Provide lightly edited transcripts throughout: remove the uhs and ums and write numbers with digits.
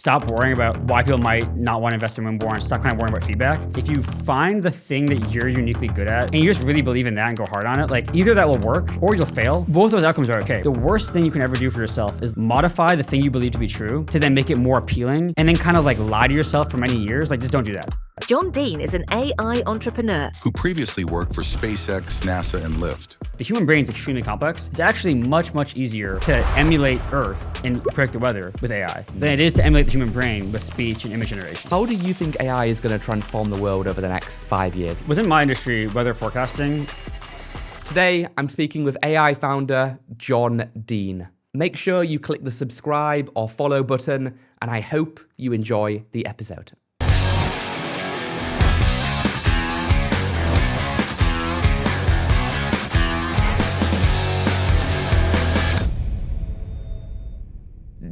stop worrying about why people might not want to invest in Wimborne, stop kind of worrying about feedback. If you find the thing that you're uniquely good at and you just really believe in that and go hard on it, like either that will work or you'll fail. Both those outcomes are okay. The worst thing you can ever do for yourself is modify the thing you believe to be true to then make it more appealing and then kind of like lie to yourself for many years. Like just don't do that. John Dean is an AI entrepreneur who previously worked for SpaceX, NASA, and Lyft. The human brain is extremely complex. It's actually much, much easier to emulate Earth and predict the weather with AI than it is to emulate the human brain with speech and image generation. How do you think AI is going to transform the world over the next 5 years? Within my industry, weather forecasting. Today, I'm speaking with AI founder John Dean. Make sure you click the subscribe or follow button, and I hope you enjoy the episode.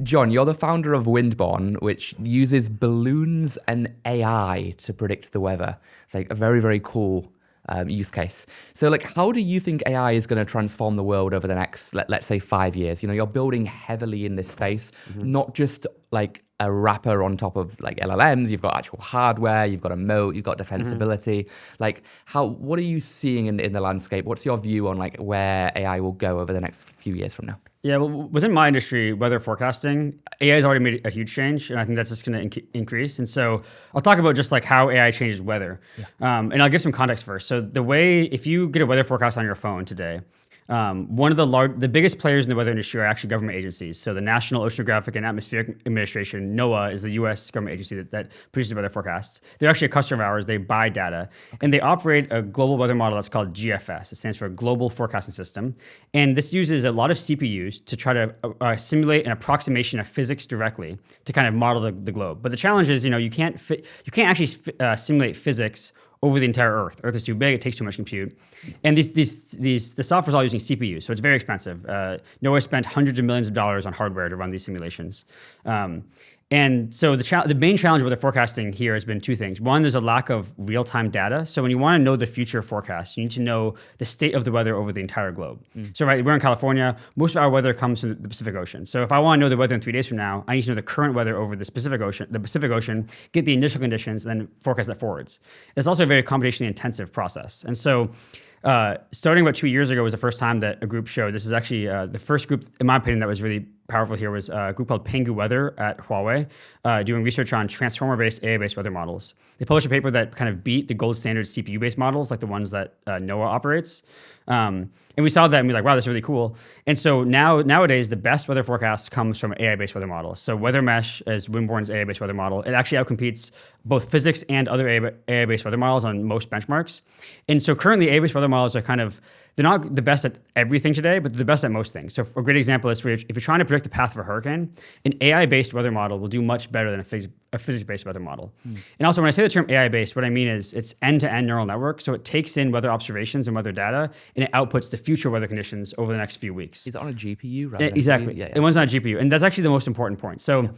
John, you're the founder of Wimborne, which uses balloons and AI to predict the weather. It's like a very, very cool use case. So like, how do you think AI is going to transform the world over the next, let's say 5 years? You know, you're building heavily in this space, not just like a wrapper on top of like LLMs, you've got actual hardware, you've got a moat, you've got defensibility. Like what are you seeing in the landscape? What's your view on like where AI will go over the next few years from now? Yeah, well, within my industry, weather forecasting, AI has already made a huge change, and I think that's just going to increase. And so I'll talk about just like how AI changes weather, and I'll give some context first. So the way, if you get a weather forecast on your phone today, one of the biggest players in the weather industry are actually government agencies. So the National Oceanographic and Atmospheric Administration, NOAA, is the U.S. government agency that produces weather forecasts. They're actually a customer of ours. They buy data, and they operate a global weather model that's called GFS. It stands for Global Forecasting System, and this uses a lot of CPUs to try to simulate an approximation of physics directly to kind of model the globe. But the challenge is, you can't actually simulate physics over the entire Earth. Earth is too big, it takes too much compute. And the software is all using CPUs, so it's very expensive. NOAA spent hundreds of millions of dollars on hardware to run these simulations. And so the main challenge with the forecasting here has been two things. One, there's a lack of real-time data. So when you want to know the future forecast, you need to know the state of the weather over the entire globe. So right, we're in California. Most of our weather comes from the Pacific Ocean. So if I want to know the weather in 3 days from now, I need to know the current weather over the Pacific Ocean, get the initial conditions, and then forecast that forwards. It's also a very computationally intensive process. And so starting about 2 years ago was the first time that a group showed, this is actually the first group, in my opinion, that was really powerful here was a group called Pengu Weather at Huawei, doing research on transformer-based AI-based weather models. They published a paper that kind of beat the gold standard CPU-based models, like the ones that NOAA operates. And we saw that and we're like, wow, that's really cool. And so nowadays, the best weather forecast comes from AI-based weather models. So Weather Mesh is Wimborne's AI-based weather model. It actually outcompetes both physics and other AI-based weather models on most benchmarks. And so currently, AI-based weather models are they're not the best at everything today, but they're the best at most things. So a great example is if you're trying to predict the path of a hurricane, an AI-based weather model will do much better than a physics-based weather model. And also, when I say the term AI-based, what I mean is it's end-to-end neural network. So it takes in weather observations and weather data, and it outputs the future weather conditions over the next few weeks. Is it on a GPU? Rather than exactly. CPU? Yeah. It one's on a GPU, and that's actually the most important point. So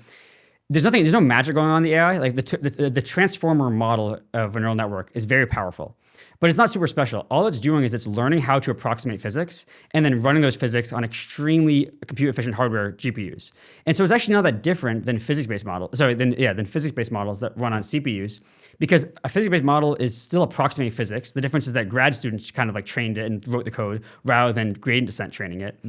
there's no magic going on in the AI. Like the transformer model of a neural network is very powerful, but it's not super special. All it's doing is it's learning how to approximate physics and then running those physics on extremely compute efficient hardware GPUs. And so it's actually not that different than physics-based models. Than physics-based models that run on CPUs, because a physics-based model is still approximating physics. The difference is that grad students kind of like trained it and wrote the code rather than gradient descent training it.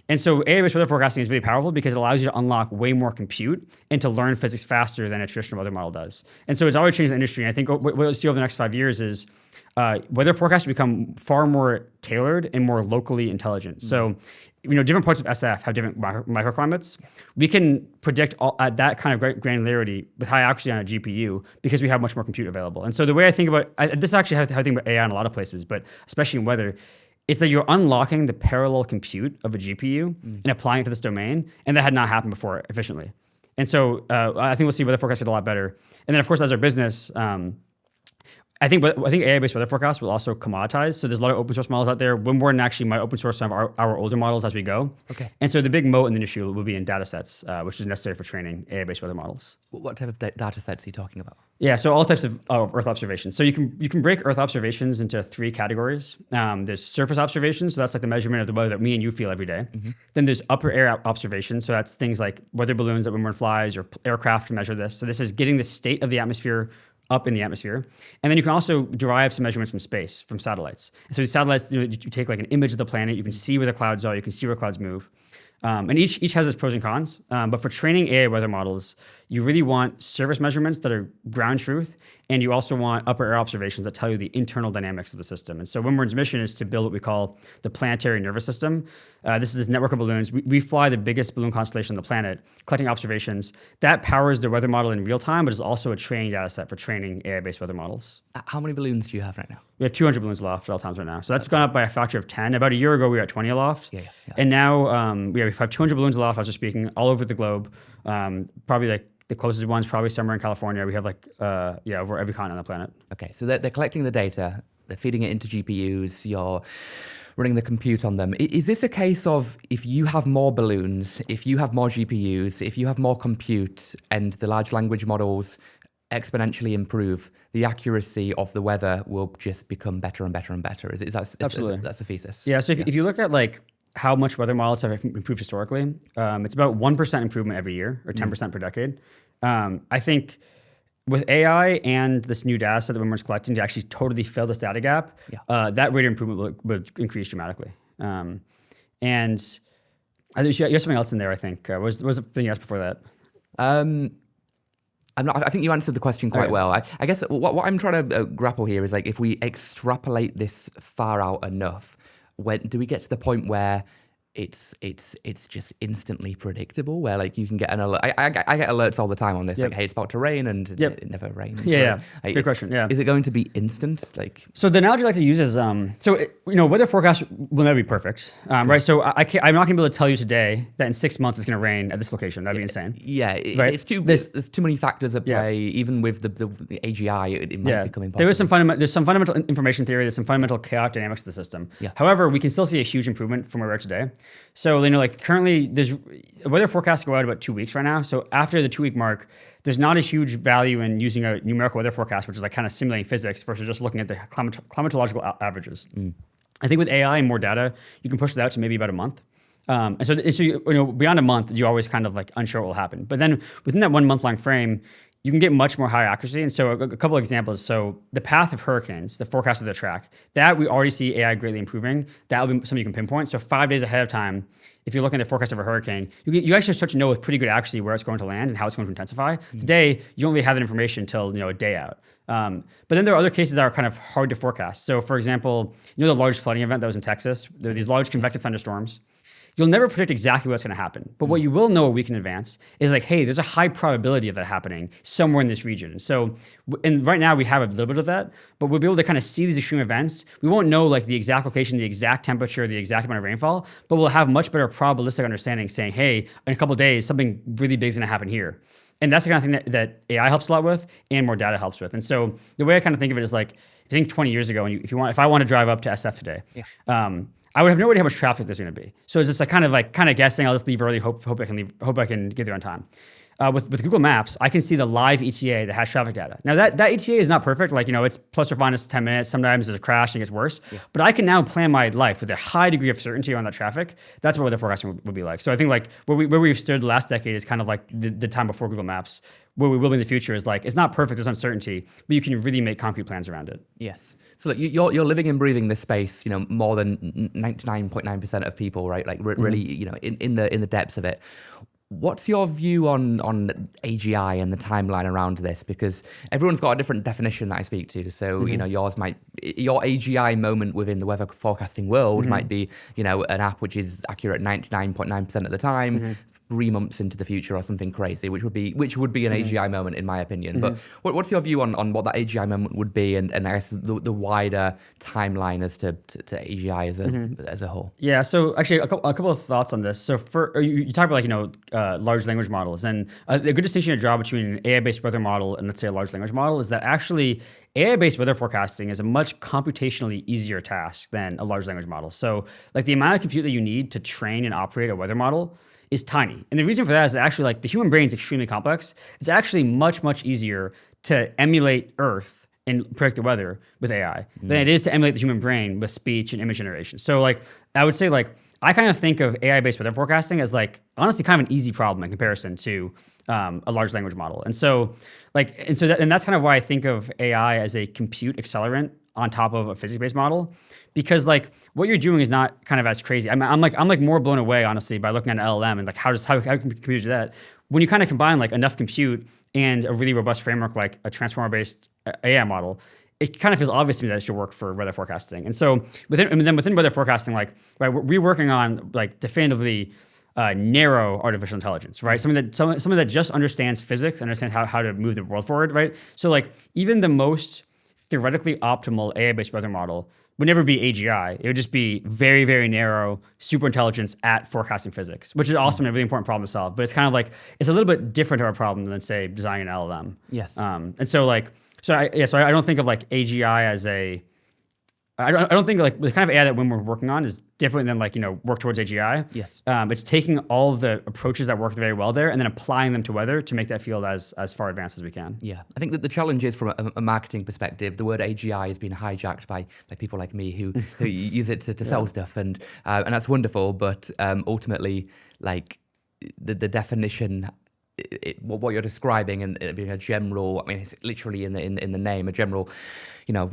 And so AI-based weather forecasting is really powerful because it allows you to unlock way more compute and to learn physics faster than a traditional weather model does. And so it's always changed the industry. And I think what we'll see over the next 5 years is weather forecasts become far more tailored and more locally intelligent. So, different parts of SF have different microclimates. We can predict at that kind of granularity with high accuracy on a GPU because we have much more compute available. And so the way I think about this is actually how I think about AI in a lot of places, but especially in weather, is that you're unlocking the parallel compute of a GPU and applying it to this domain, and that had not happened before efficiently. And so I think we'll see weather forecasting a lot better. And then, of course, as our business, I think AI-based weather forecasts will also commoditize. So there's a lot of open source models out there. Windborne actually might open source some of our older models as we go. Okay. And so the big moat in the industry will be in data sets, which is necessary for training AI-based weather models. What type of data sets are you talking about? Yeah, so all types of Earth observations. So you can break Earth observations into 3 categories. There's surface observations, so that's like the measurement of the weather that me and you feel every day. Then there's upper air observations, so that's things like weather balloons that Windborne flies or aircraft can measure this. So this is getting the state of the atmosphere up in the atmosphere. And then you can also derive some measurements from space, from satellites. And so these satellites, you take like an image of the planet, you can see where the clouds are, you can see where clouds move. And each has its pros and cons. But for training AI weather models, you really want surface measurements that are ground truth, and you also want upper air observations that tell you the internal dynamics of the system. And so Windborne's mission is to build what we call the planetary nervous system. This is this network of balloons. We fly the biggest balloon constellation on the planet, collecting observations. That powers the weather model in real time, but is also a training data set for training AI-based weather models. How many balloons do you have right now? We have 200 balloons aloft at all times right now. So that's gone up by a factor of 10. About a year ago, we were at 20 aloft. Yeah. And now we have 200 balloons aloft, as we're speaking, all over the globe. Probably like the closest one's probably somewhere in California. We have like, over every continent on the planet. Okay, so they're collecting the data, they're feeding it into GPUs, you're running the compute on them. Is this a case of if you have more balloons, if you have more GPUs, if you have more compute and the large language models exponentially improve, the accuracy of the weather will just become better and better and better? Absolutely. That's the thesis? Yeah, so if you look at like how much weather models have improved historically, it's about 1% improvement every year or 10% per decade. I think with AI and this new data set that Windborne's collecting to actually totally fill this data gap, that rate of improvement will increase dramatically. And I think you have something else in there, I think. What was the thing you asked before that? I think you answered the question quite well. I guess what I'm trying to grapple here is like if we extrapolate this far out enough, when do we get to the point where it's just instantly predictable, where like you can get an alert? I get alerts all the time on this, like, hey, it's about to rain, and it never rains. Like, good question. Yeah, is it going to be instant? Like, so the analogy I like to use is weather forecasts will never be perfect, right? So I'm not gonna be able to tell you today that in 6 months it's gonna rain at this location. That'd be insane. Yeah, right? There's too many factors at play. Even with the AGI, it might become impossible. There's some fundamental information theory. There's some fundamental chaotic dynamics of the system. However, we can still see a huge improvement from where we are today. So, like currently there's weather forecasts go out about 2 weeks right now. So after the 2 week mark, there's not a huge value in using a numerical weather forecast, which is like kind of simulating physics versus just looking at the climatological averages. I think with AI and more data, you can push it out to maybe about a month. And so beyond a month, you're always kind of like unsure what will happen. But then within that 1 month long frame, you can get much more high accuracy. And so a couple of examples. So the path of hurricanes, the forecast of the track, that we already see AI greatly improving. That will be something you can pinpoint. So 5 days ahead of time, if you're looking at the forecast of a hurricane, you actually start to know with pretty good accuracy where it's going to land and how it's going to intensify. Today, you don't really have that information until a day out. But then there are other cases that are kind of hard to forecast. So for example, the large flooding event that was in Texas, there are these large convective thunderstorms. You'll never predict exactly what's going to happen. But what you will know a week in advance is like, hey, there's a high probability of that happening somewhere in this region. And so, and right now we have a little bit of that, but we'll be able to kind of see these extreme events. We won't know like the exact location, the exact temperature, the exact amount of rainfall, but we'll have much better probabilistic understanding saying, hey, in a couple of days, something really big is going to happen here. And that's the kind of thing that AI helps a lot with and more data helps with. And so the way I kind of think of it is like, I think 20 years ago, if I want to drive up to SF today, I would have no idea how much traffic there's going to be. So it's just kind of guessing. I'll just leave early. Hope I can get there on time. With Google Maps, I can see the live ETA that has traffic data. Now that ETA is not perfect. Like it's plus or minus 10 minutes. Sometimes there's a crash and it gets worse. But I can now plan my life with a high degree of certainty around that traffic. That's what weather forecasting would be like. So I think like where we've stood the last decade is kind of like the time before Google Maps. Where we will be in the future is like, it's not perfect, there's uncertainty, but you can really make concrete plans around it. Yes. So look, you're living and breathing this space, more than 99.9% of people, right? Like really, in the depths of it. What's your view on AGI and the timeline around this? Because everyone's got a different definition that I speak to. So, your AGI moment within the weather forecasting world might be, an app which is accurate 99.9% of the time. 3 months into the future or something crazy, which would be an AGI moment in my opinion. But what's your view on what that AGI moment would be, and I guess the wider timeline as to AGI as a whole? Yeah, so actually a couple of thoughts on this. So you talk about large language models, and a good distinction to draw between an AI-based weather model and let's say a large language model is that actually AI-based weather forecasting is a much computationally easier task than a large language model. So like the amount of compute that you need to train and operate a weather model is tiny. And the reason for that is that actually like the human brain is extremely complex. It's actually much easier to emulate Earth and predict the weather with AI than it is to emulate the human brain with speech and image generation. So like I would say like I kind of think of AI-based weather forecasting as like honestly kind of an easy problem in comparison to a large language model. And so that's kind of why I think of AI as a compute accelerant on top of a physics-based model, because like what you're doing is not kind of as crazy. I'm like more blown away honestly by looking at an LLM and like how can computers do that when you kind of combine like enough compute and a really robust framework like a transformer-based AI model. It kind of feels obvious to me that it should work for weather forecasting. And so within weather forecasting, like right, we're working on like definitively narrow artificial intelligence, right? Something that just understands physics, understands how to move the world forward, right? So like even the most theoretically optimal AI-based weather model would never be AGI. It would just be very, very narrow super intelligence at forecasting physics, which is awesome and a really important problem to solve. But it's kind of like it's a little bit different of a problem than say designing an LLM. Yes. And so like so I don't think of like AGI as a I don't think like the kind of AI that we're working on is different than like work towards AGI. Yes. It's taking all of the approaches that work very well there and then applying them to weather to make that field as far advanced as we can. Yeah, I think that the challenge is from a marketing perspective, the word AGI has been hijacked by people like me who use it to sell stuff, and that's wonderful. But ultimately, like the definition. What you're describing and being a general, I mean, it's literally in the name, a general,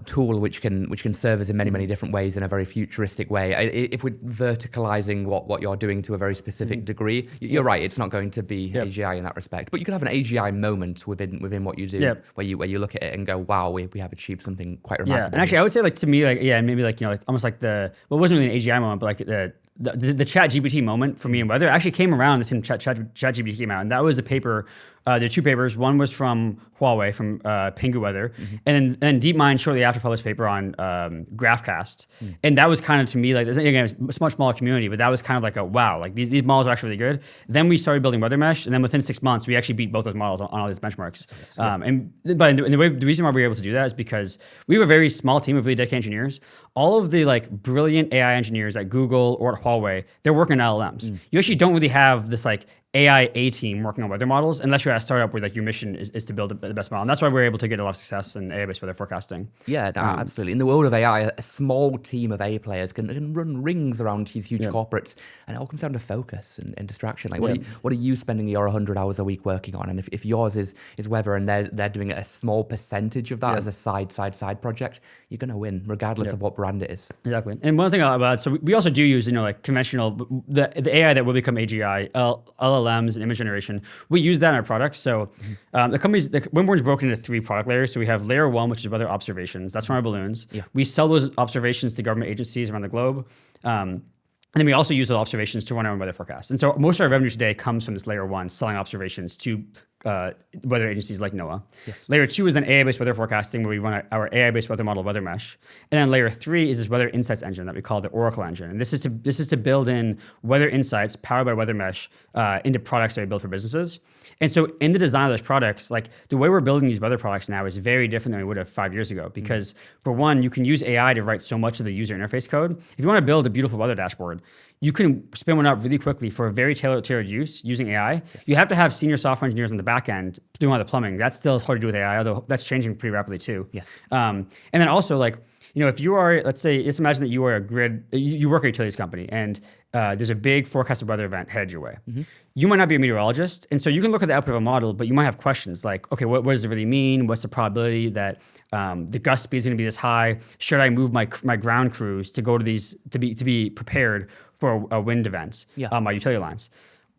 tool which can serve us in many different ways in a very futuristic way. If we're verticalizing what you're doing to a very specific degree, you're right. It's not going to be AGI in that respect, but you can have an AGI moment within what you do, where you look at it and go, wow, we have achieved something quite remarkable. Yeah, and actually, I would say like to me, like maybe like like almost like it wasn't really an AGI moment, but like the chat GPT moment for me and weather actually came around the same chat GPT came out, and that was the paper. There are 2 papers. One was from Huawei, from Pengu Weather, and then DeepMind shortly after published a paper on GraphCast, and that was kind of to me like again it's a much smaller community, but that was kind of like a wow, like these models are actually really good. Then we started building weather mesh, and then within 6 months we actually beat both those models on all these benchmarks. The reason why we were able to do that is because we have a very small team of really dedicated engineers. All of the like brilliant AI engineers at Google or at Huawei, they're working on LLMs. You actually don't really have this like AI A team working on weather models unless you're at a startup where like your mission is to build the best model. And that's why we're able to get a lot of success in AI-based weather forecasting. Yeah, no, absolutely. In the world of AI, a small team of A players can run rings around these huge corporates, and it all comes down to focus and distraction. Like what are you spending your 100 hours a week working on? And if yours is weather and they're doing a small percentage of that as a side project, you're going to win regardless of what brand it is. Exactly. And one thing about so we also do use like conventional the AI that will become AGI, LLMs and image generation. We use that in our products. So Windborne is broken into 3 product layers. So we have layer 1, which is weather observations. That's from our balloons. Yeah. We sell those observations to government agencies around the globe. And then we also use those observations to run our own weather forecasts. And so most of our revenue today comes from this layer 1, selling observations to weather agencies like NOAA. Yes. Layer 2 is then AI-based weather forecasting, where we run our AI-based weather model, Weather Mesh. And then layer 3 is this weather insights engine that we call the Oracle engine. And this is to build in weather insights powered by Weather Mesh into products that we build for businesses. And so in the design of those products, like the way we're building these weather products now is very different than we would have 5 years ago. Because for one, you can use AI to write so much of the user interface code. If you want to build a beautiful weather dashboard, you can spin one up really quickly for a very tailored use using AI. Yes. You have to have senior software engineers on the back end doing all the plumbing. That still is hard to do with AI, although that's changing pretty rapidly too. Yes. And then also like, if you are, let's imagine that you are you work at a utilities company and there's a big forecasted weather event headed your way. You might not be a meteorologist, and so you can look at the output of a model, but you might have questions like, okay, what does it really mean? What's the probability that the gust speed is going to be this high? Should I move my ground crews to go to these to be prepared for a wind event on my utility lines?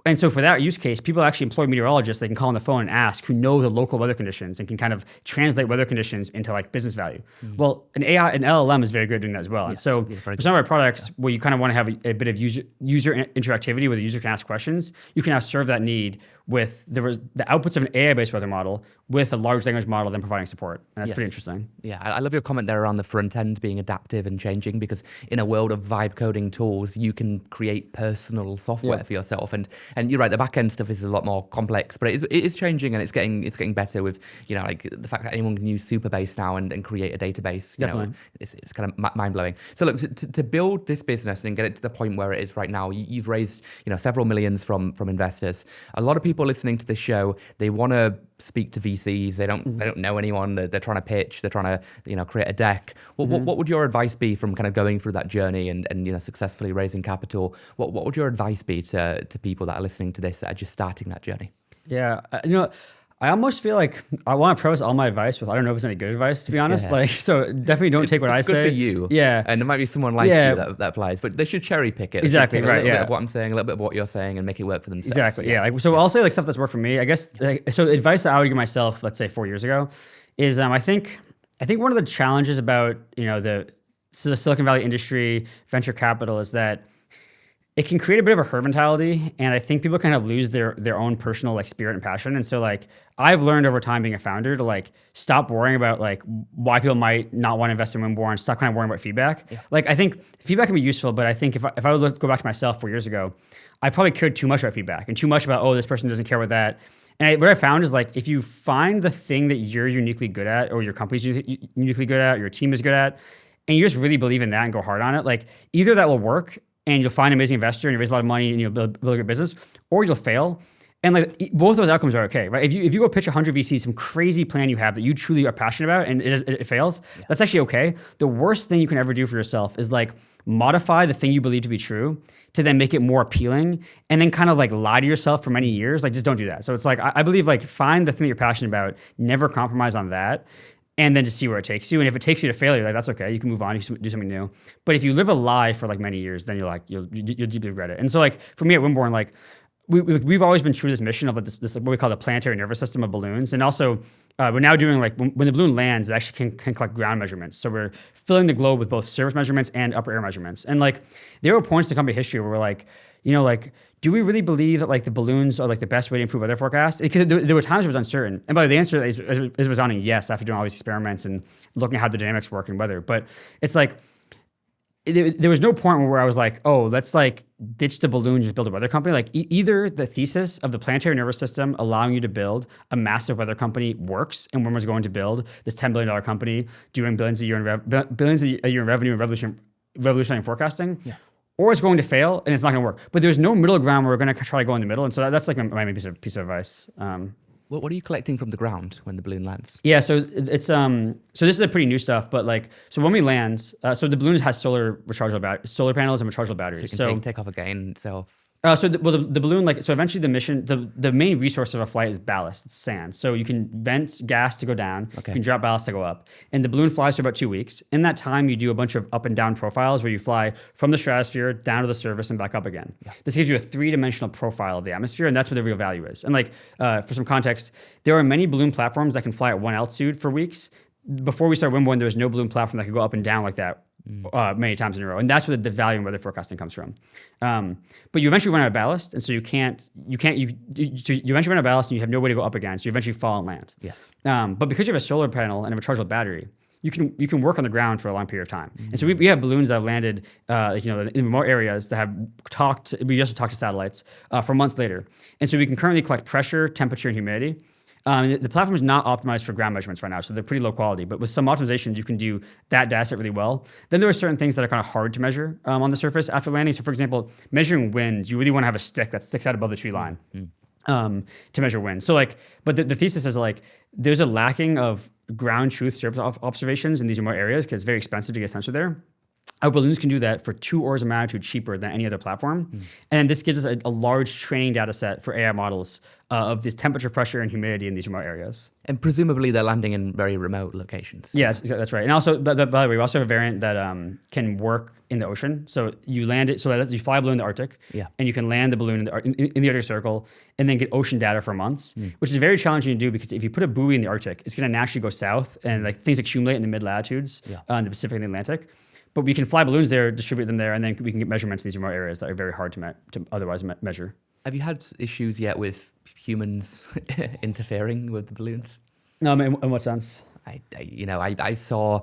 And so for that use case, people actually employ meteorologists they can call on the phone and ask who know the local weather conditions and can kind of translate weather conditions into like business value. Well, an LLM is very good at doing that as well. And so for some of our products where you kind of want to have a bit of user interactivity where the user can ask questions, you can now serve that need with the outputs of an AI-based weather model with a large language model then providing support. And that's pretty interesting. Yeah, I love your comment there around the front end being adaptive and changing, because in a world of vibe coding tools, you can create personal software for yourself. And you're right, the back end stuff is a lot more complex, but it is changing and it's getting better with, you know, like the fact that anyone can use Superbase now and create a database. You know, it's kind of mind blowing. So look, to build this business and get it to the point where it is right now, you've raised, you know, several millions from investors. A lot of people listening to this show, they want to speak to VCs. They don't know anyone. They're trying to pitch. They're trying to, you know, create a deck. What would your advice be from kind of going through that journey and you know, successfully raising capital? What would your advice be to people that are listening to this that are just starting that journey? Yeah, you know, I almost feel like I want to preface all my advice with I don't know if it's any good advice, to be honest. Like, so definitely don't take what I say. It's good for you. Yeah. And there might be someone like you that applies, but they should cherry pick it. Exactly, right, A little bit of what I'm saying, a little bit of what you're saying, and make it work for themselves. Exactly, yeah. Like, so I'll say like stuff that's worked for me. I guess, so advice that I would give myself, let's say 4 years ago, is I think one of the challenges about, you know, the Silicon Valley industry, venture capital, is that it can create a bit of a herd mentality, and I think people kind of lose their own personal like spirit and passion. And so like I've learned over time being a founder to like stop worrying about like why people might not want to invest in Wimborne, stop kind of worrying about feedback. Yeah. Like I think feedback can be useful, but I think if I would go back to myself 4 years ago, I probably cared too much about feedback and too much about, oh, this person doesn't care about that. And what I found is like if you find the thing that you're uniquely good at, or your company's uniquely good at, or your team is good at, and you just really believe in that and go hard on it, like either that will work and you'll find an amazing investor and you raise a lot of money and you'll build a good business, or you'll fail. And like both those outcomes are okay, right? If you go pitch 100 VCs some crazy plan you have that you truly are passionate about and it fails, that's actually okay. The worst thing you can ever do for yourself is like modify the thing you believe to be true to then make it more appealing and then kind of like lie to yourself for many years. Like just don't do that. So it's like, I believe like find the thing that you're passionate about, never compromise on that, and then just see where it takes you. And if it takes you to failure, like that's okay. You can move on, you can do something new. But if you live a lie for like many years, then you'll deeply regret it. And so like for me at Wimborne, like we've always been true to this mission of like this what we call the planetary nervous system of balloons. And also we're now doing like when the balloon lands, it actually can collect ground measurements. So we're filling the globe with both surface measurements and upper air measurements. And like there were points in company history where we're like, you know, like, do we really believe that like the balloons are like the best way to improve weather forecast? Because there were times it was uncertain. And by the answer is resounding yes after doing all these experiments and looking at how the dynamics work in weather. But it's like, there was no point where I was like, oh, let's like ditch the balloon, just build a weather company. Like either the thesis of the planetary nervous system allowing you to build a massive weather company works, and Wimborne was going to build this $10 billion company doing billions a year in revenue and revolutionary forecasting. Yeah. Or it's going to fail and it's not going to work. But there's no middle ground where we're going to try to go in the middle. And so that's like my main piece of advice. What are you collecting from the ground when the balloon lands? Yeah, so it's so this is a pretty new stuff, but like so when we land, so the balloon has solar panels and rechargeable batteries. So you can take off again itself. The balloon, like, so eventually the mission, the main resource of a flight is ballast, it's sand. So you can vent gas to go down, you can drop ballast to go up. And the balloon flies for about 2 weeks. In that time, you do a bunch of up and down profiles where you fly from the stratosphere down to the surface and back up again. Yeah. This gives you a 3-dimensional profile of the atmosphere, and that's where the real value is. And like, for some context, there are many balloon platforms that can fly at one altitude for weeks. Before we started Wimborne, there was no balloon platform that could go up and down like that. Many times in a row, and that's where the value in weather forecasting comes from. But you eventually run out of ballast, and so you eventually run out of ballast, and you have no way to go up again. So you eventually fall and land. Yes. But because you have a solar panel and a rechargeable battery, you can work on the ground for a long period of time. And so we have balloons that have landed, in remote areas that have talked. We also talk to satellites for months later, and so we can currently collect pressure, temperature, and humidity. The platform is not optimized for ground measurements right now, so they're pretty low quality. But with some optimizations, you can do that data set really well. Then there are certain things that are kind of hard to measure on the surface after landing. So, for example, measuring winds, you really want to have a stick that sticks out above the tree line to measure wind. So, like, but the thesis is like there's a lacking of ground truth surface observations in these remote areas because it's very expensive to get a sensor there. Our balloons can do that for 2 orders of magnitude cheaper than any other platform. And this gives us a large training data set for AI models of this temperature, pressure, and humidity in these remote areas. And presumably they're landing in very remote locations. Yes, that's right. And also, by the way, we also have a variant that can work in the ocean. So you land it, so that you fly a balloon in the Arctic, and you can land the balloon in the Arctic Circle and then get ocean data for months, which is very challenging to do because if you put a buoy in the Arctic, it's going to naturally go south and like things accumulate in the mid-latitudes in the Pacific and the Atlantic. But we can fly balloons there, distribute them there, and then we can get measurements in these remote areas that are very hard to otherwise measure. Have you had issues yet with humans interfering with the balloons? No, I mean, in what sense? I saw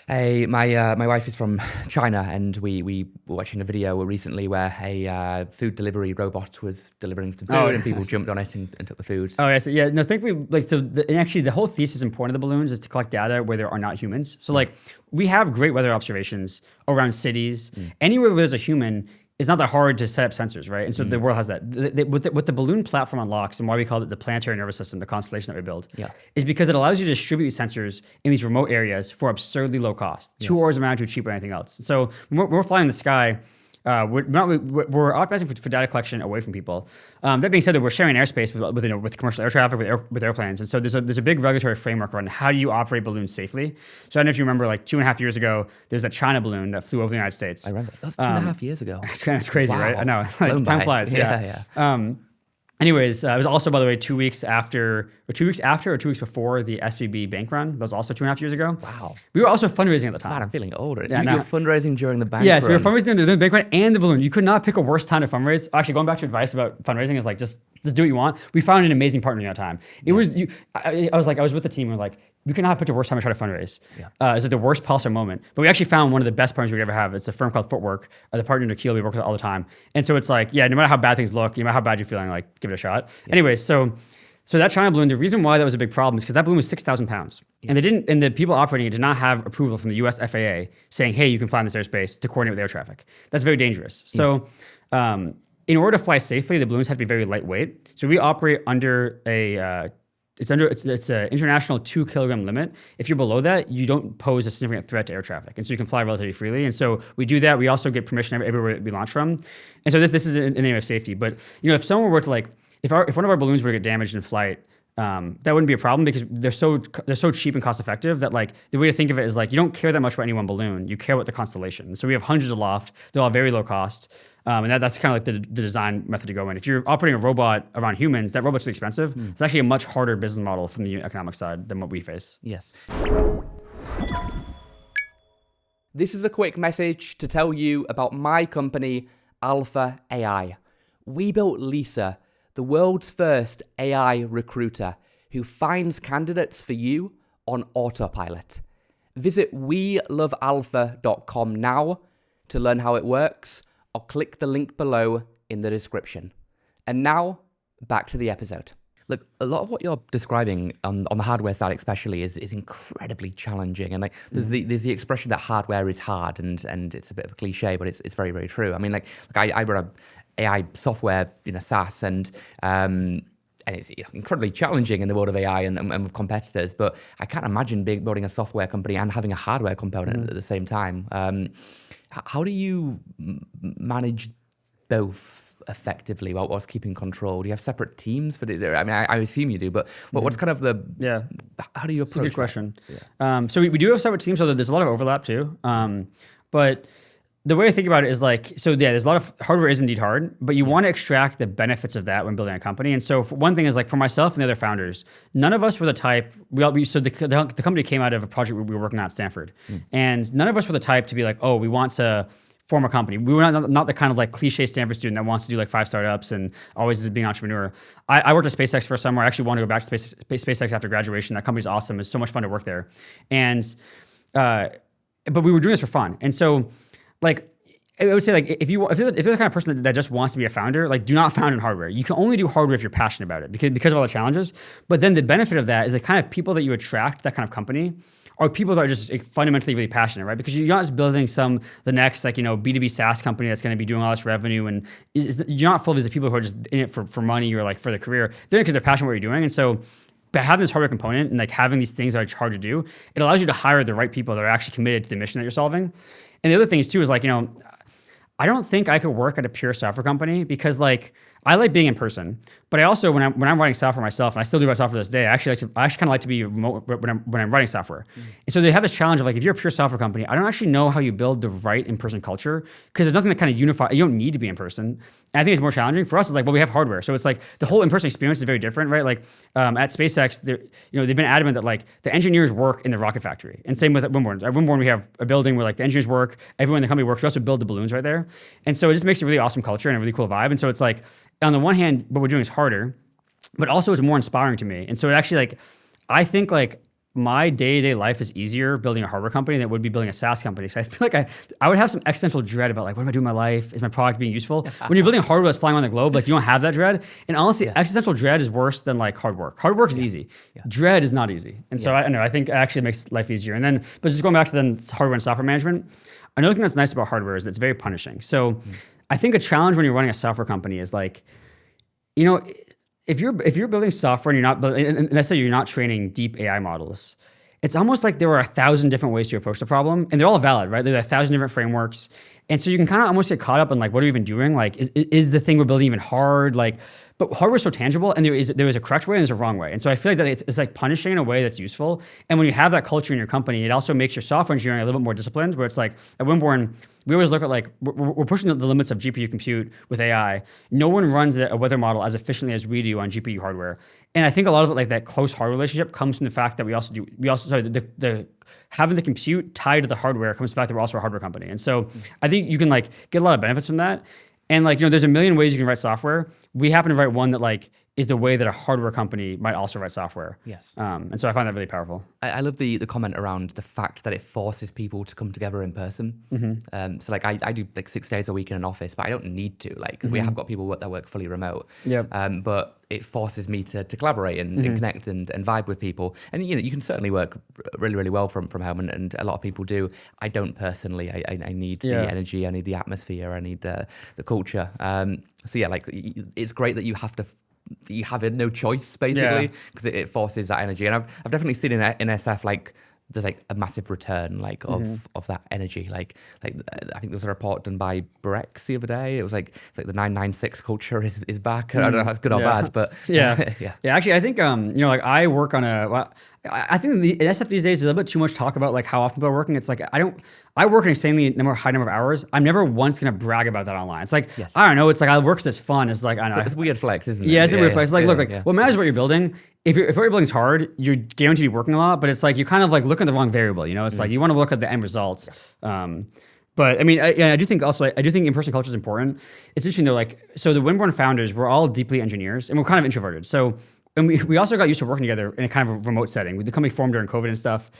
my wife is from China, and we were watching a video recently where a food delivery robot was delivering some food, and people jumped on it and took the food. Oh, yes. Yeah. No, thankfully, and actually the whole thesis and point of the balloons is to collect data where there are not humans. So like we have great weather observations around cities. Anywhere where there's a human, it's not that hard to set up sensors, right? And so the world has that. What the balloon platform unlocks, and why we call it the planetary nervous system, the constellation that we build, is because it allows you to distribute these sensors in these remote areas for absurdly low cost, 2 orders of magnitude cheaper than anything else. So when we're flying in the sky, we're optimizing for data collection away from people. That being said, that we're sharing airspace with commercial air traffic, with airplanes, and so there's a big regulatory framework around how do you operate balloons safely. So I don't know if you remember, like 2.5 years ago, there's a China balloon that flew over the United States. I remember. That's 2.5 years ago. It's crazy, wow. right? I know. Time flies. Yeah. Anyways, it was also, by the way, 2 weeks after or 2 weeks before the SVB bank run. That was also 2.5 years ago. Wow. We were also fundraising at the time. Man, I'm feeling older. Yeah, You're fundraising during the bank run. Yes, we were fundraising during the bank run and the balloon. You could not pick a worse time to fundraise. Actually, going back to advice about fundraising is like, just do what you want. We found an amazing partner in that time. It was, I was with the team and we're like, we could not have picked a worse time to try to fundraise. It's like the worst possible moment. But we actually found one of the best partners we could ever have. It's a firm called Footwork. The partner in Akil we work with all the time. And so it's like, no matter how bad things look, no matter how bad you're feeling, like give it a shot. Anyway, so that China balloon, the reason why that was a big problem is because that balloon was 6,000 pounds. And the people operating it did not have approval from the US FAA saying, hey, you can fly in this airspace to coordinate with air traffic. That's very dangerous. So in order to fly safely, the balloons have to be very lightweight. So we operate under it's an international 2 kilogram limit. If you're below that, you don't pose a significant threat to air traffic, and so you can fly relatively freely. And so we do that. We also get permission everywhere we launch from, and so this is in the name of safety. But if someone were to if one of our balloons were to get damaged in flight, that wouldn't be a problem because they're so cheap and cost effective that the way to think of it is you don't care that much about any one balloon. You care about the constellation. So we have hundreds aloft. They're all very low cost. And that's kind of the design method to go in. If you're operating a robot around humans, that robot's really expensive. It's actually a much harder business model from the unit economic side than what we face. Yes. This is a quick message to tell you about my company, Alpha AI. We built Lisa, the world's first AI recruiter who finds candidates for you on autopilot. Visit welovealpha.com now to learn how it works, or click the link below in the description. And now, back to the episode. Look, a lot of what you're describing on the hardware side especially is incredibly challenging. And there's the expression that hardware is hard, and it's a bit of a cliche, but it's very, very true. I mean, I run a AI software, SaaS, and it's incredibly challenging in the world of AI and with competitors, but I can't imagine building a software company and having a hardware component at the same time. How do you manage both effectively whilst keeping control? Do you have separate teams for it? I mean, I assume you do, but what's kind of how do you approach that? It's a good question. So we do have separate teams, so there's a lot of overlap too. But the way I think about it is there's a lot of hardware is indeed hard, but you want to extract the benefits of that when building a company. And so one thing is for myself and the other founders, none of us were the type, the company came out of a project we were working on at Stanford. And none of us were the type to be we want to form a company. We were not the kind of cliche Stanford student that wants to do 5 startups and always is being an entrepreneur. I worked at SpaceX for a summer. I actually want to go back to SpaceX after graduation. That company's awesome. It's so much fun to work there. And, but we were doing this for fun. And so, I would say if you're the kind of person that just wants to be a founder, do not found in hardware. You can only do hardware if you're passionate about it because of all the challenges. But then the benefit of that is the kind of people that you attract, that kind of company, are people that are just fundamentally really passionate, right? Because you're not just building the next B2B SaaS company that's going to be doing all this revenue, and you're not full of these people who are just in it for money or for their career. They're in it because they're passionate about what you're doing. And so having this hardware component and like having these things that are hard to do, it allows you to hire the right people that are actually committed to the mission that you're solving. And the other thing is too is like, I don't think I could work at a pure software company because like I like being in person, but I also when I'm writing software myself, and I still do write software to this day, I actually kind of like to be remote when I'm writing software. And so they have this challenge of like if you're a pure software company, I don't actually know how you build the right in-person culture because there's nothing that kind of unify. You don't need to be in person. And I think it's more challenging for us. It's like, well, we have hardware, so it's like the whole in-person experience is very different, right? Like at SpaceX, they've been adamant that like the engineers work in the rocket factory, and same with at Wimborne. At Wimborne, we have a building where like the engineers work, everyone in the company works. We also build the balloons right there, and so it just makes a really awesome culture and a really cool vibe. And so it's like on the one hand, what we're doing is harder, but also it's more inspiring to me. And so it actually like, I think like my day-to-day life is easier building a hardware company than it would be building a SaaS company. So I feel like I would have some existential dread about like, what am I doing in my life? Is my product being useful? When you're building hardware that's flying around the globe, like you don't have that dread. And honestly, existential dread is worse than like hard work. Hard work is easy. Dread is not easy. And so I don't know, I think it actually makes life easier. And then, but just going back to then hardware and software management, another thing that's nice about hardware is that it's very punishing. So I think a challenge when you're running a software company is like, if you're building software and you're not and let's say you're not training deep AI models, it's almost like there are 1,000 different ways to approach the problem, and they're all valid, right? There are 1,000 different frameworks, and so you can kind of almost get caught up in like, what are we even doing? Like, is the thing we're building even hard? Like, but hardware is so tangible, and there is a correct way and there's a wrong way, and so I feel like that it's like punishing in a way that's useful. And when you have that culture in your company, it also makes your software engineering a little bit more disciplined. Where it's like at Wimborne, we always look at like we're pushing the limits of GPU compute with AI. No one runs a weather model as efficiently as we do on GPU hardware, and I think a lot of it, like that close hardware relationship, comes from the fact that we also the having the compute tied to the hardware comes from the fact that we're also a hardware company, and so I think you can like get a lot of benefits from that. And like, there's a million ways you can write software. We happen to write one that like is the way that a hardware company might also write software. Yes. And so I find that really powerful. I love the comment around the fact that it forces people to come together in person. So like I do like 6 days a week in an office, but I don't need to. Like we have got people that work fully remote. Yeah. But it forces me to collaborate and connect and vibe with people. And you can certainly work really, really well from home, and a lot of people do. I don't personally. I need the energy, I need the atmosphere, I need the culture. So yeah, like it's great that you have no choice basically because it forces that energy. And I've definitely seen in SF like there's like a massive return like of that energy. Like I think there was a report done by Brex the other day. It was like it's like the 996 culture is back. I don't know if that's good or bad, but yeah. Actually, I think like I work on I think in SF these days there's a little bit too much talk about like how often people are working. It's like I work an insanely high number of hours. I'm never once gonna brag about that online. It's like I don't know. It's like I work this fun. It's like I don't know. It's a weird flex, isn't it? Yeah, it's a weird flex. It's like look, what matters is what you're building. If what you're building is hard, you're guaranteed to be working a lot. But it's like you kind of like look at the wrong variable. It's like you want to look at the end results. But I mean, I do think in-person culture is important. It's interesting though. Like so, the Wimborne founders were all deeply engineers, and we're kind of introverted. So. And we also got used to working together in a kind of a remote setting. The company formed during COVID and stuff.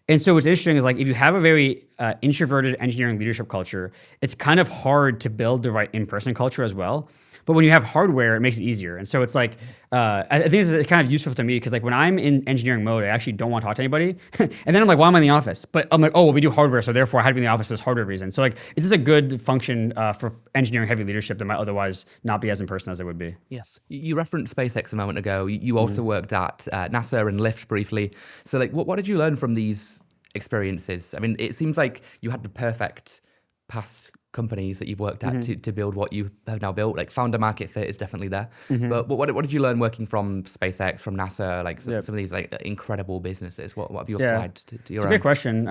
And so what's interesting is like if you have a very introverted engineering leadership culture, it's kind of hard to build the right in-person culture as well. But when you have hardware, it makes it easier. And so it's like, I think it's kind of useful to me because like when I'm in engineering mode, I actually don't want to talk to anybody. And then I'm like, why am I in the office? But I'm like, oh, well, we do hardware. So therefore I had to be in the office for this hardware reason. So like, it's just a good function for engineering heavy leadership that might otherwise not be as in person as it would be. Yes. You referenced SpaceX a moment ago. You also worked at NASA and Lyft briefly. So like, what did you learn from these experiences? I mean, it seems like you had the perfect past companies that you've worked at to build what you have now built. Like founder market fit is definitely there. But what did you learn working from SpaceX, from NASA, like some of these like incredible businesses? What have you applied to your own? It's a great question.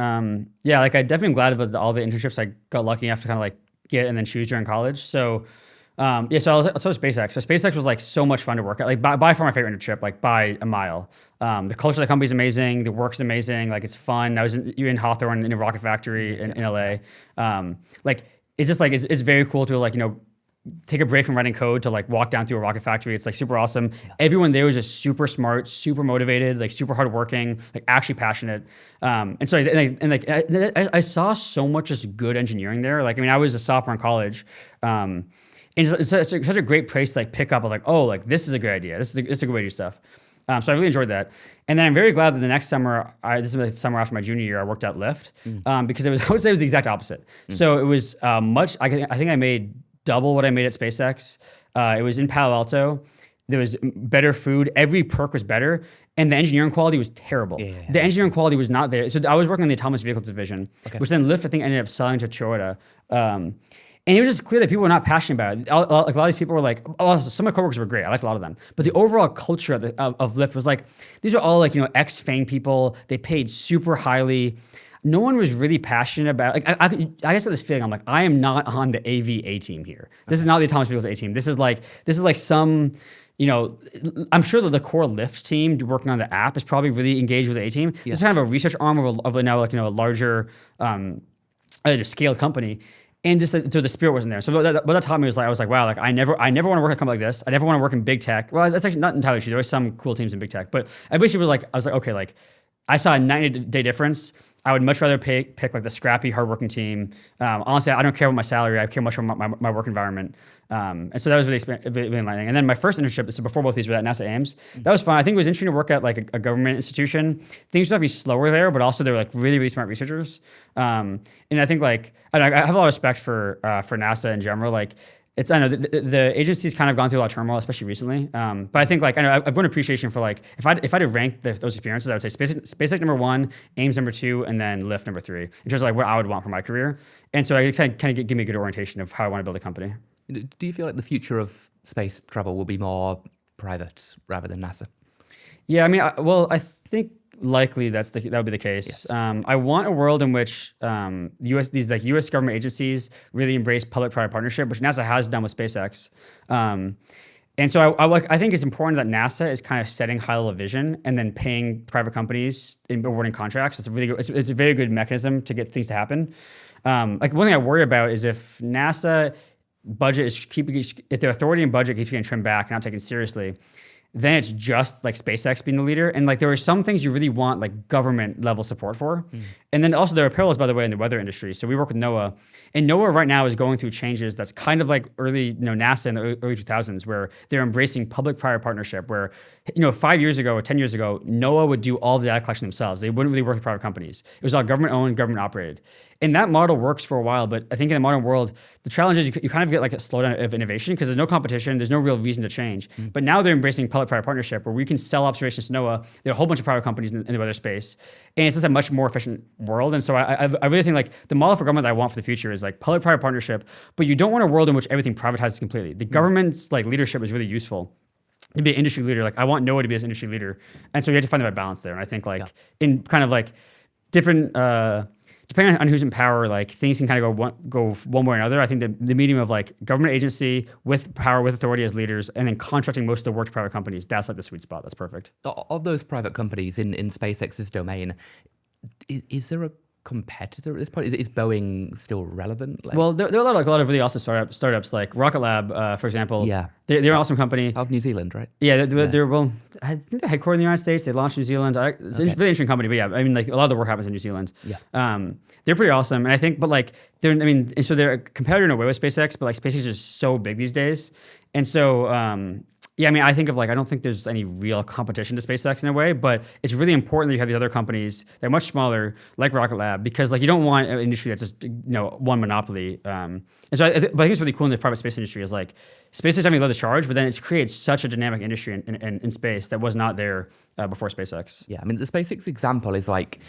Like I definitely am glad about all the internships I got lucky enough to kind of like get and then choose during college. So so I was SpaceX. So SpaceX was like so much fun to work at. Like by far my favorite internship, like by a mile. The culture of the company is amazing. The work is amazing. Like it's fun. I was in Hawthorne in a rocket factory in LA. It's just like it's very cool to like take a break from writing code to like walk down through a rocket factory. It's like super awesome. Everyone there was just super smart, super motivated, like super hardworking, like actually passionate. And so I saw so much just good engineering there. Like I mean, I was a sophomore in college. And it's such a great place to like pick up of like, oh, like this is a good idea. This is a good way to do stuff. So I really enjoyed that. And then I'm very glad that the next summer, this is the summer after my junior year, I worked at Lyft because I would say it was the exact opposite. So it was I think I made double what I made at SpaceX. It was in Palo Alto. There was better food. Every perk was better. and the engineering quality was terrible. The engineering quality was not there. So I was working on the autonomous vehicles division, which then Lyft, I think, ended up selling to Toyota. And it was just clear that people were not passionate about it. Like a lot of these people were like, oh, some of my coworkers were great. I liked a lot of them. But the overall culture of Lyft was like, these are all like, ex-FANG people. They paid super highly. No one was really passionate about, like, I guess I had this feeling, I'm like, I am not on the AV A team here. This is not the autonomous vehicles A team. This is like some, I'm sure that the core Lyft team working on the app is probably really engaged with the A team. This is kind of a research arm of a larger, scaled company. And just so the spirit wasn't there. So what that taught me was like, I was like, wow, like I never want to work at a company like this. I never want to work in big tech. Well, that's actually not entirely true. There were some cool teams in big tech, but I basically was like, okay, like I saw a 90-day difference. I would much rather pick like the scrappy, hardworking team. Honestly, I don't care about my salary. I care much about my work environment. And so that was really enlightening. And then my first internship, so before both these were at NASA Ames, that was fun. I think it was interesting to work at like a government institution. Things would have to be slower there, but also they're like really, really smart researchers. And I think like, I have a lot of respect for NASA in general. Like, I know the agency's kind of gone through a lot of turmoil, especially recently. But I think like I know I've got an appreciation for like if I had to rank those experiences, I would say SpaceX number 1, Ames number 2, and then Lyft number 3 in terms of like what I would want for my career. And so it kind of give me a good orientation of how I want to build a company. Do you feel like the future of space travel will be more private rather than NASA? Yeah, I mean, I think likely that would be the case. Yes. I want a world in which these like U.S. government agencies really embrace public-private partnership, which NASA has done with SpaceX. And so I think it's important that NASA is kind of setting high-level vision and then paying private companies in awarding contracts. It's a really good, it's a very good mechanism to get things to happen. Like one thing I worry about is if NASA budget if their authority and budget keeps getting trimmed back and not taken seriously, then it's just like SpaceX being the leader. And like there are some things you really want like government level support for. And then also there are parallels, by the way, in the weather industry. So we work with NOAA. And NOAA right now is going through changes that's kind of like early, NASA in the early 2000s where they're embracing public-private partnership where, 5 years ago or 10 years ago, NOAA would do all the data collection themselves. They wouldn't really work with private companies. It was all government-owned, government-operated. And that model works for a while, but I think in the modern world, the challenge is you kind of get like a slowdown of innovation because there's no competition, there's no real reason to change. But now they're embracing public-private partnership where we can sell observations to NOAA. There are a whole bunch of private companies in the weather space, and it's just a much more efficient world. And so I really think like the model for government that I want for the future is like public-private partnership, but you don't want a world in which everything privatizes completely. The government's like leadership is really useful. To be an industry leader, like I want NOAA to be this industry leader, and so you have to find the right balance there. And I think like in kind of like different, depending on who's in power, like things can kind of go one way or another. I think the medium of like government agency with power, with authority as leaders, and then contracting most of the work to private companies, that's like the sweet spot. That's perfect. Of those private companies in SpaceX's domain, is there a competitor at this point? Is Boeing still relevant? Like, well, there are a lot of really awesome startups like Rocket Lab, for example. Yeah. They're an awesome company. Out of New Zealand, right? Yeah, they're well, I think they're headquartered in the United States. They launched in New Zealand. It's a really interesting company, but yeah, I mean, like a lot of the work happens in New Zealand. Yeah. They're pretty awesome. And I think, but like, so they're a competitor in a way with SpaceX, but like SpaceX is just so big these days. And so, yeah, I mean, I don't think there's any real competition to SpaceX in a way, but it's really important that you have these other companies that are much smaller, like Rocket Lab, because like you don't want an industry that's just one monopoly. And so, but I think it's really cool in the private space industry is like SpaceX having led the charge, but then it's created such a dynamic industry in space that was not there before SpaceX. Yeah, I mean, the SpaceX example is like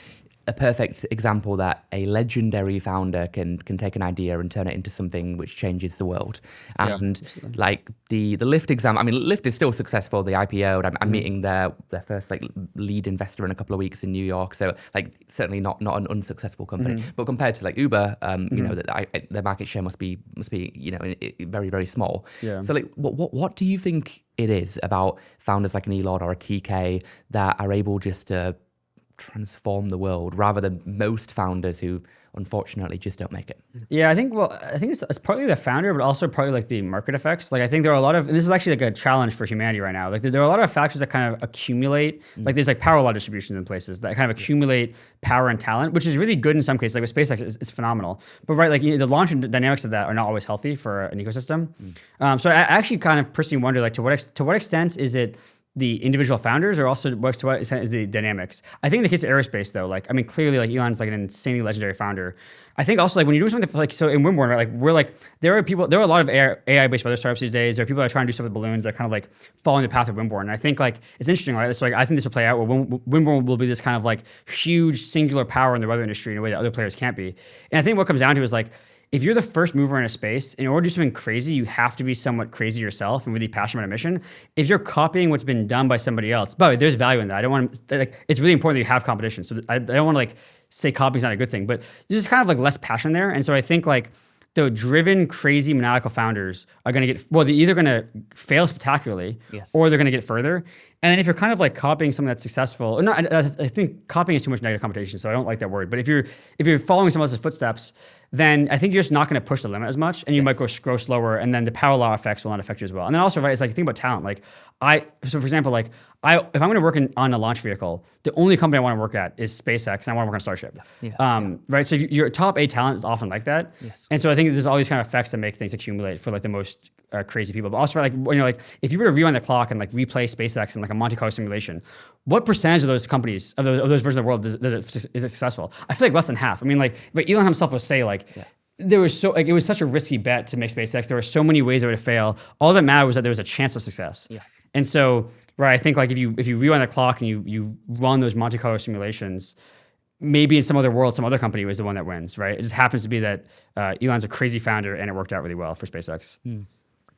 a perfect example that a legendary founder can take an idea and turn it into something which changes the world. And like the Lyft example, I mean, Lyft is still successful. They IPO'd. I'm meeting their first like lead investor in a couple of weeks in New York. So like certainly not an unsuccessful company. But compared to like Uber, their market share must be very, very small. Yeah. So like what do you think it is about founders like an Elon or a TK that are able just to transform the world rather than most founders who unfortunately just don't make it? Yeah, I think it's partly the founder, but also partly like the market effects. Like I think there are a lot of, and this is actually like a challenge for humanity right now. Like there are a lot of factors that kind of accumulate, like there's like power law distributions in places that kind of accumulate power and talent, which is really good in some cases. Like with SpaceX, it's phenomenal. But right, like the launch and dynamics of that are not always healthy for an ecosystem. So I actually kind of personally wonder like to what extent is it the individual founders or also what's is the dynamics. I think in the case of aerospace though, like, I mean, clearly like Elon's like an insanely legendary founder. I think also like when you're doing something like, so in Wimborne, right, like there are a lot of AI-based weather startups these days. There are people that are trying to do stuff with balloons that are kind of like following the path of Wimborne. And I think like, it's interesting, right? So like, I think this will play out where Wimborne will be this kind of like huge singular power in the weather industry in a way that other players can't be. And I think what comes down to is like, if you're the first mover in a space, in order to do something crazy, you have to be somewhat crazy yourself and really passionate about a mission. If you're copying what's been done by somebody else, but there's value in that. I don't want to, like, it's really important that you have competition. So I don't want to like say copying is not a good thing, but there's just kind of like less passion there. And so I think like the driven, crazy, maniacal founders are going to get, well, they're either going to fail spectacularly or they're going to get further. And then if you're kind of like copying something that's successful, or not, I think copying is too much negative competition, so I don't like that word. But if you're following someone else's footsteps, then I think you're just not going to push the limit as much, and you might grow slower, and then the power law effects will not affect you as well. And then also, right, it's like think about talent. Like so for example, like if I'm going to work on a launch vehicle, the only company I want to work at is SpaceX, and I want to work on Starship. Right. So your top A talent is often like that. And so I think there's all these kind of effects that make things accumulate for like the most crazy people. But also, like, when you're like, if you were to rewind the clock and like replay SpaceX in like a Monte Carlo simulation, what percentage of those companies, of those versions of the world, is it successful? I feel like less than half. I mean, like, but Elon himself will say like, there was so like it was such a risky bet to make SpaceX. There were so many ways it would fail. All that mattered was that there was a chance of success. And so, right, I think like if you rewind the clock and you run those Monte Carlo simulations, maybe in some other world, some other company was the one that wins, right? It just happens to be that Elon's a crazy founder and it worked out really well for SpaceX.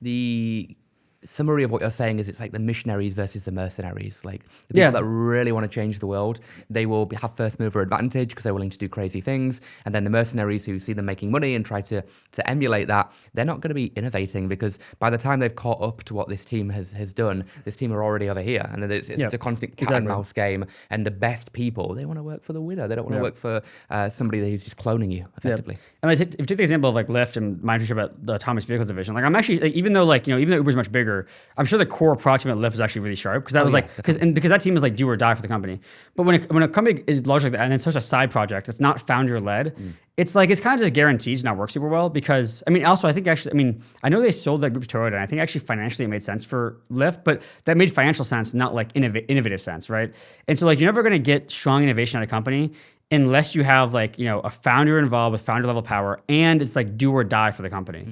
The summary of what you're saying is it's like the missionaries versus the mercenaries. Like the people that really want to change the world, they will have first mover advantage because they're willing to do crazy things. And then the mercenaries who see them making money and try to emulate that, they're not going to be innovating because by the time they've caught up to what this team has done, this team are already over here. And then it's a constant cat and mouse game. And the best people, they want to work for the winner. They don't want to work for somebody who's just cloning you effectively. And if you take the example of like Lyft and my internship at the autonomous vehicles division, like I'm actually, like, even though Uber's much bigger, I'm sure the core product team at Lyft is actually really sharp because that was because that team is like do or die for the company. But when a company is large like that and it's such a side project, it's not founder led. It's like it's kind of just guaranteed to not work super well because also I think I know they sold that group to Toyota and I think actually financially it made sense for Lyft, but that made financial sense, not like innovative sense, right? And so like you're never going to get strong innovation at a company unless you have like a founder involved with founder level power and it's like do or die for the company.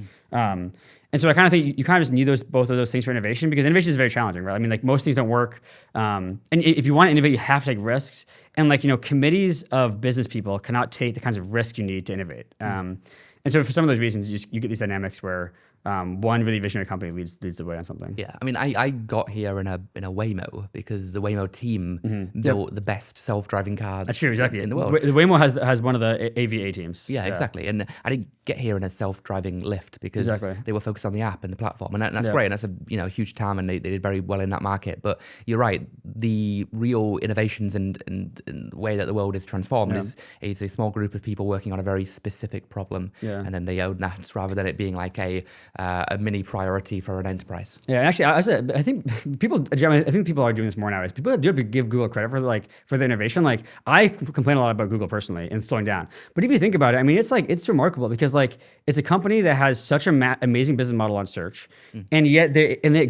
And so I kind of think you kind of just need both of those things for innovation because innovation is very challenging, right? I mean, like most things don't work. And if you want to innovate, you have to take risks. And like, committees of business people cannot take the kinds of risks you need to innovate. And so for some of those reasons, you get these dynamics where one really visionary company leads the way on something. Yeah, I mean, I got here in a Waymo because the Waymo team built the best self-driving car. That's true, exactly. In the world. The Waymo has one of the AVA teams. Yeah, exactly. And I didn't get here in a self-driving Lyft because they were focused on the app and the platform, and that's great. And that's a huge TAM, and they did very well in that market. But you're right, the real innovations and the way that the world is transformed is a small group of people working on a very specific problem, and then they own that rather than it being like a mini priority for an enterprise. Yeah, and actually, I think people are doing this more now. Is people do have to give Google credit for the innovation. Like I complain a lot about Google personally and slowing down, but if you think about it, I mean, it's remarkable because like it's a company that has such an amazing business model on search, and yet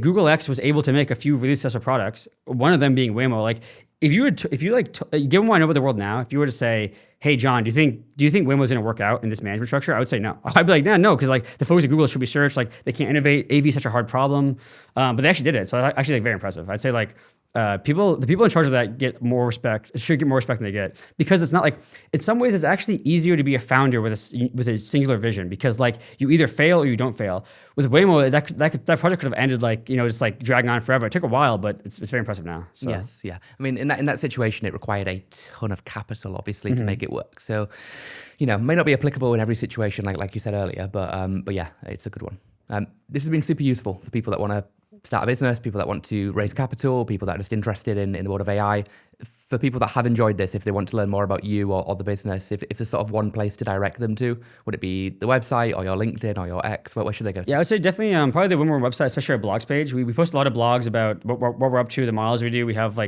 Google X was able to make a few really successful products. One of them being Waymo. Like if you given what I know about the world now, if you were to say, hey John, do you think Waymo's going to work out in this management structure? I would say no. I'd be like, no, because like the focus of Google should be search. Like they can't innovate. AV is such a hard problem, but they actually did it. So I actually think very impressive. I'd say like the people in charge of that should get more respect than they get because it's not like in some ways it's actually easier to be a founder with a singular vision because like you either fail or you don't fail. With Waymo, that project could have ended like just like dragging on forever. It took a while, but it's very impressive now. So. Yes, yeah. I mean, in that situation, it required a ton of capital, obviously, to make it work. So, may not be applicable in every situation, like you said earlier, but yeah, it's a good one. This has been super useful for people that want to start a business, people that want to raise capital, people that are just interested in the world of AI. For people that have enjoyed this, if they want to learn more about you or the business, if there's sort of one place to direct them to, would it be the website or your LinkedIn or your X? Where should they go to? Yeah, I would say definitely probably the Wimborne website, especially our blogs page. We post a lot of blogs about what we're up to, the models we do. We have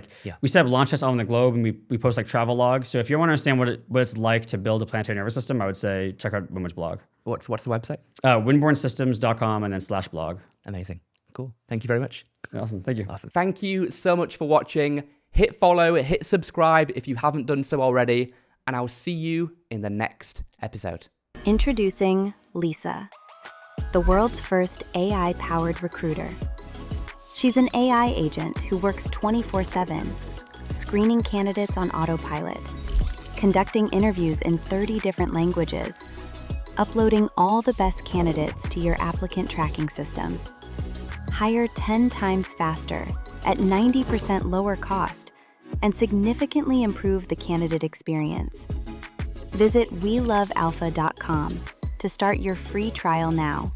we set up launch tests all over the globe, and we post like travel logs. So if you want to understand what it's like to build a planetary nervous system, I would say check out Wimborne's blog. What's the website? Windbornesystems.com and then /blog. Amazing. Cool. Thank you very much. Awesome. Thank you. Awesome. Thank you so much for watching. Hit follow, hit subscribe if you haven't done so already, and I'll see you in the next episode. Introducing Lisa, the world's first AI-powered recruiter. She's an AI agent who works 24/7, screening candidates on autopilot, conducting interviews in 30 different languages, uploading all the best candidates to your applicant tracking system. Hire 10 times faster at 90% lower cost and significantly improve the candidate experience. Visit welovealpha.com to start your free trial now.